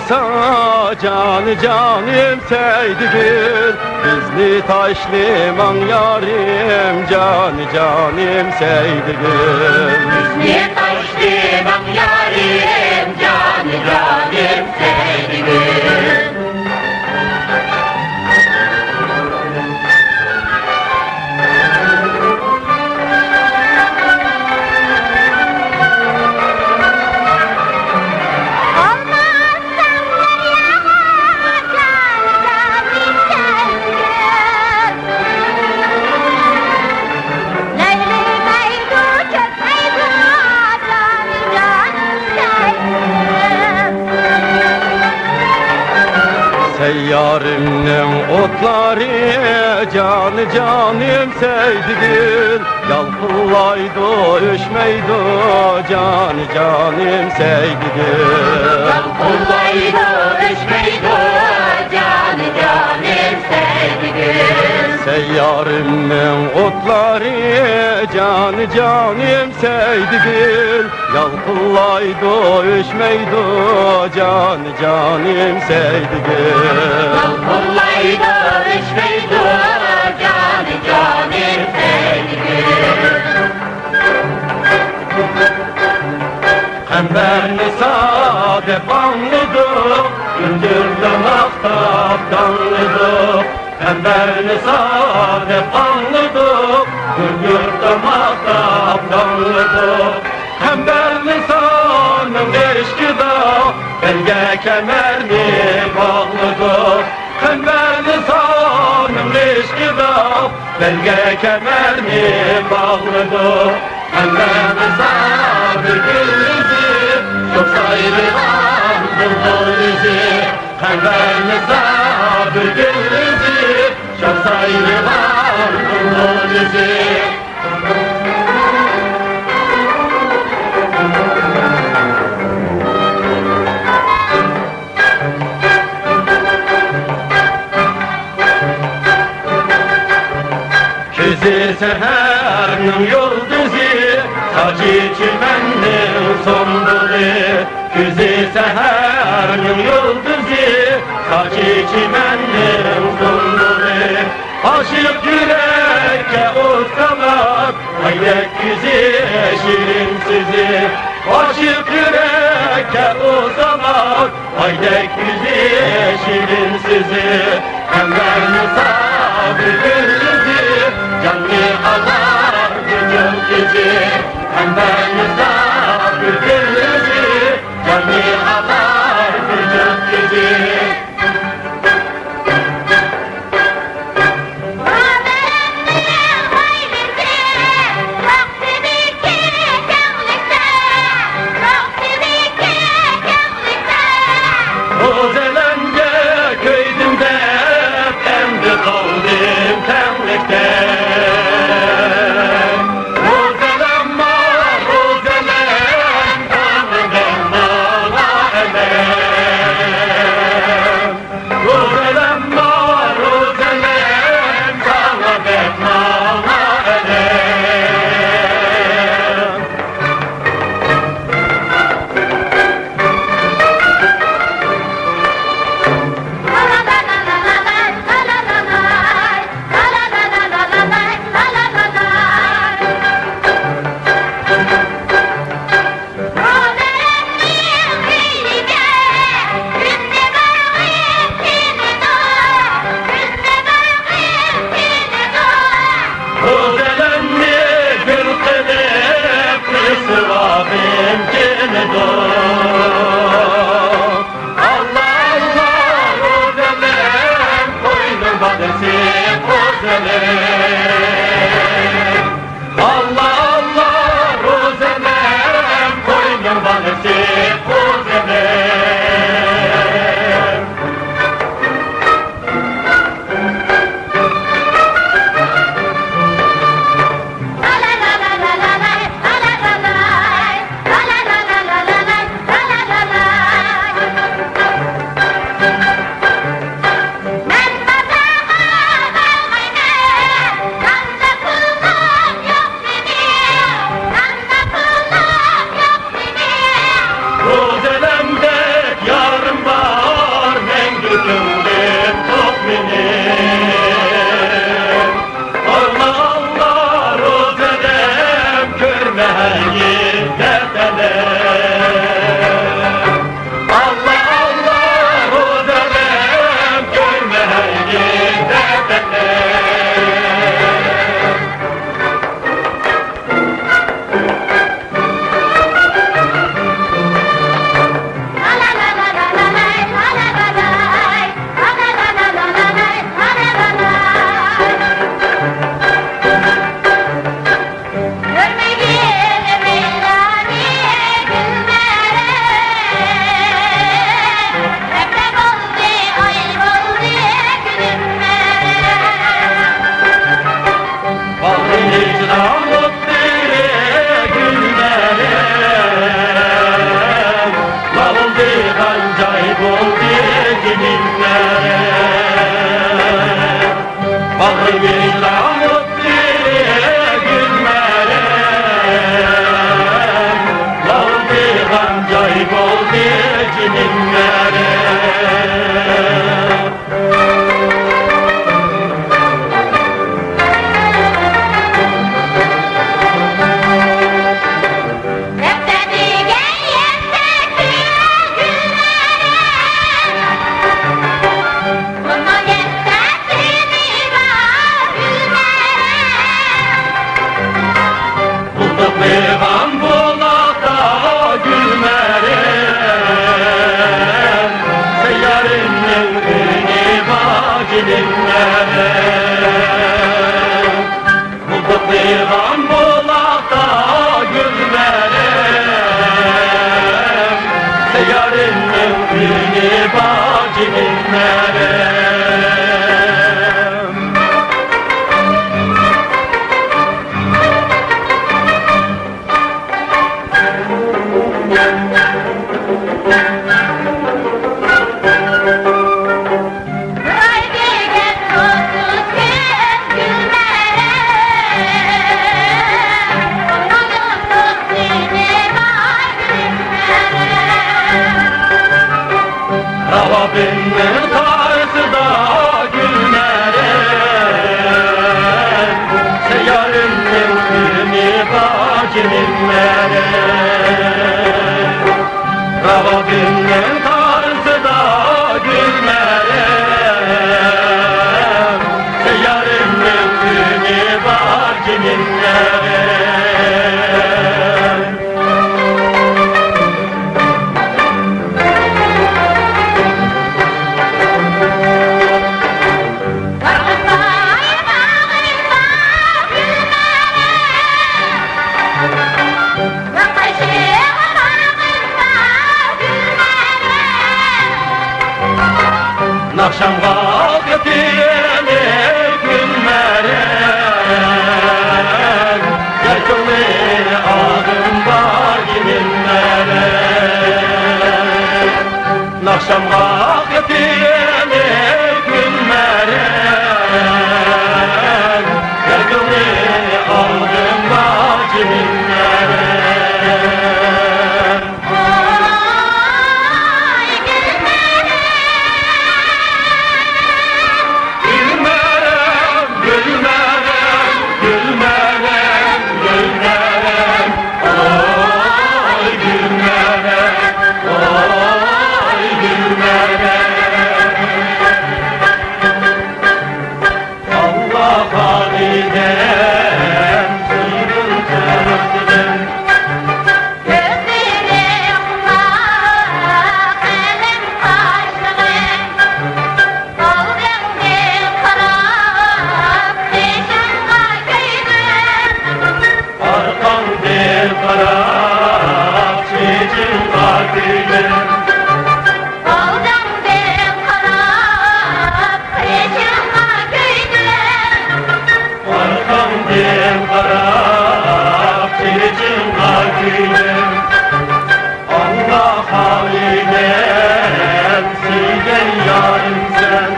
olsa canı canım Seydigül, Bizli taş liman yarim canı canım Seydigül. Bizli taş liman yarim canı canım Seydigül. Seyyarimnin otları canı canım Seydigül, Yalpıllaydı üşmeydi canı canım Seydigül. Yalpıllaydı üşmeydi canı canım Seydigül. Seyyarimnin otları canı canım Seydigül, Yalpıllaydı üşmeydi canı canım Seydigül. Yalpıllaydı üşmeydi canı canım Seydigül. Hemberli sade banlıdı, gündürdüm aftaptanlıdı. Hemberli sade banlıdı, gündürdüm aftaptanlıdı. Hemberli sanın eşkıda, belge kemerli bağlıdı. Hemberli sanın eşkıda, belge kemerli bağlıdı. Hemberli sadı gülüzü, çok sayrılan buldu bizi. Hemberli sadı gülüzü, çok sayrılan buldu bizi. Küzü seherinin yıldızı, Hacı çimennin sonbuli. Küzü seherinin yıldızı, Hacı çimennin sonbuli. Aşık yürekke ustalar, haydek güzü şirin sizi. Aşık yürekke ustalar, haydek güzü şirin sizi. Hemberli sabır gülüzü, canlı alar gücüm gücü. Hemberli sabır gülüzü, canlı alar gücüm gücü. bacınınları. Beğen bulakta gülmerim, seyyarının günü bacınınlarım. Bulduk beğen bulakta gülmerim, seyyarının günü bacınınlarım. Rabbim'in karşısında gülmerim, seyyarının günü bacınınlarım. Rabbim'in karşısında gülmerim, seyyarının günü bacınınlarım. Akşam vakitini gülmerim, Gerçekli adım bacınınlarım. Akşam vakitini gülmerim, Gerçekli adım bacınınlarım. Allah haliden seyden yarın sen.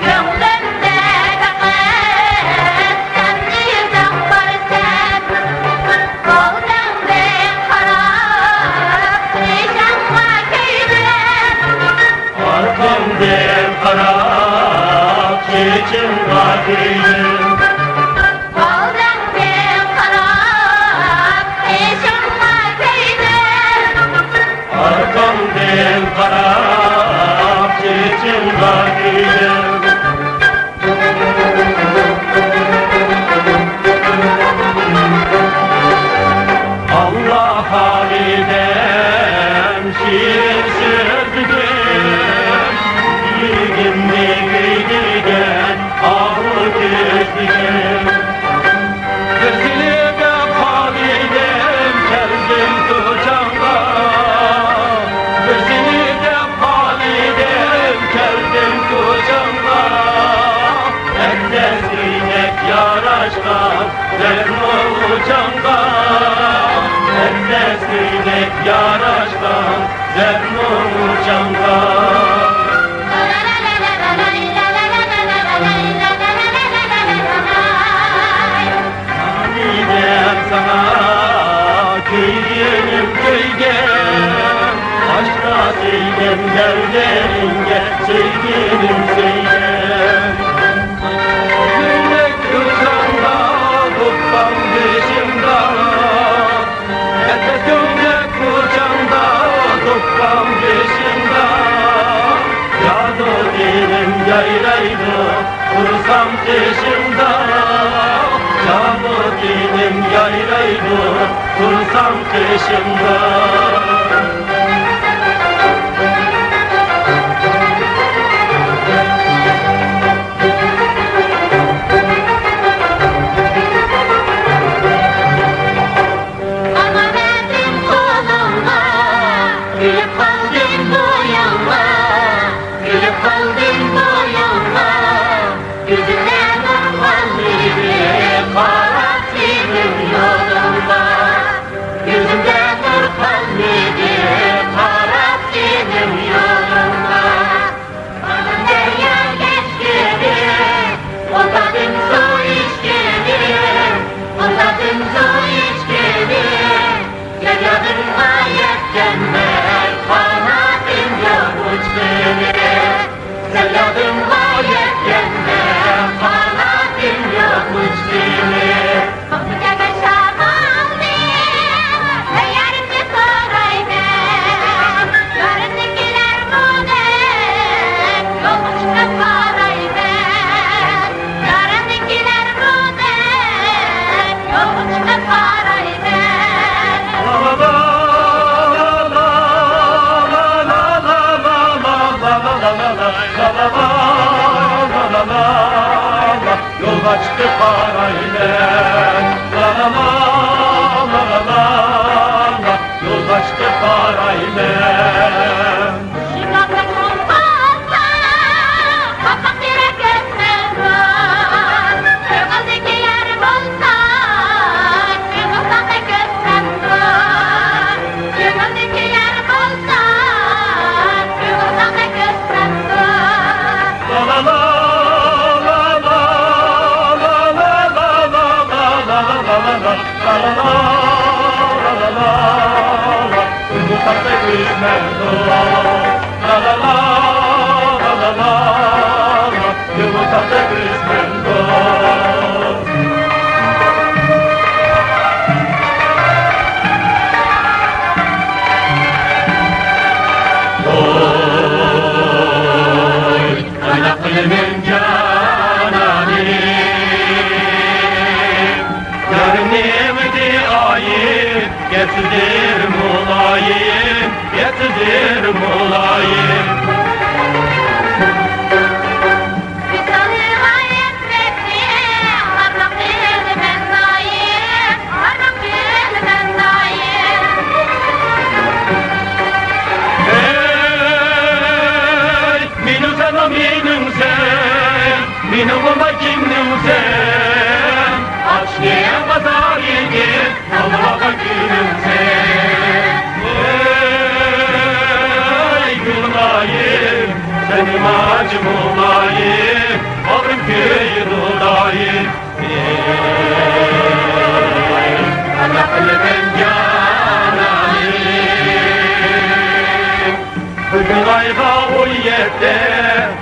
Gönlümde fakat sen yüzün var sen. Kalbimde harap yaşanma köydüm. Arkamdan harap çeçim var köydüm. Arkamdan harap çeçim var köydüm. Allah haliden şiir sözlüğüm, yüreğimde giydirgen ahı gözlüğüm. Gözlüğe haliden geldim tuğçamda, gözlüğe haliden geldim tuğçamda. Ekdes giymek yaraşkan zerno uçamda, Ekdes giymek yaraşkan zerno uçamda. Anidem sana köygenim köygen, Aşkla seylem derlerinde sevgilim seylem. Gülmek kuşanda tutkam dışında, Herkes gülmek kuşanda tutkam dışında. Yağdı dilim yayraydı kursam dışında. Yağdı dilim yayraydı kursam dışında. Yol açtı parayla, la la la la la la la, yol açtı parayla. Şirakta kullansa, kapak direk etmez. Kırmızı yer bulsa, kırmızı da göstermez. Kırmızı yer bulsa, kırmızı da göstermez. La la la. Yumurta kısmento, la la la la la la, yumurta kısmento. Oy, ayaklarımın cananı, görünümdü ayıp, getirdir mulayim, getirdir mulayim. Güzeli hayat bekleyen, harap değil ben dayım, harap değil ben dayım. Hey, minum sen o minum sen, minum o makinum sen. Aç diye pazar gir, Allah'a gülüm sen. Ey gülayim, senin acım olayım, Ağrım köyü olayım. Ey Allah'ın cananım, bugün ayda o yerde,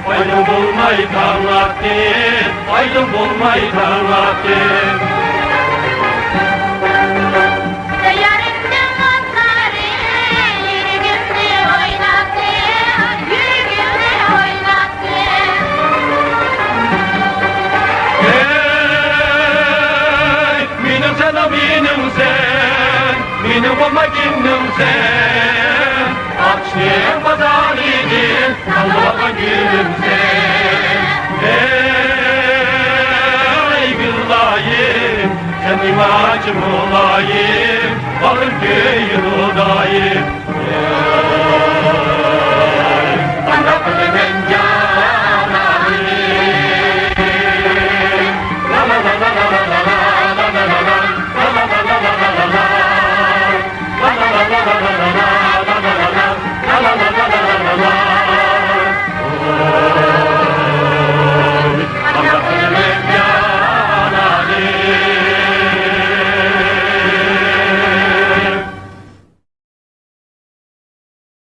aydın bulmayı tanlattı, aydın bulmayı tanlattı. Yarımdan atları, yürügümde oynattı, yürügümde oynattı. Hey, minum sen o minum sen, minum o makinum sen. Aç diye pazar gir, Allah'a gülüm sen. Ey gülayim, senin acım olayım, Ağrım köyü olayım.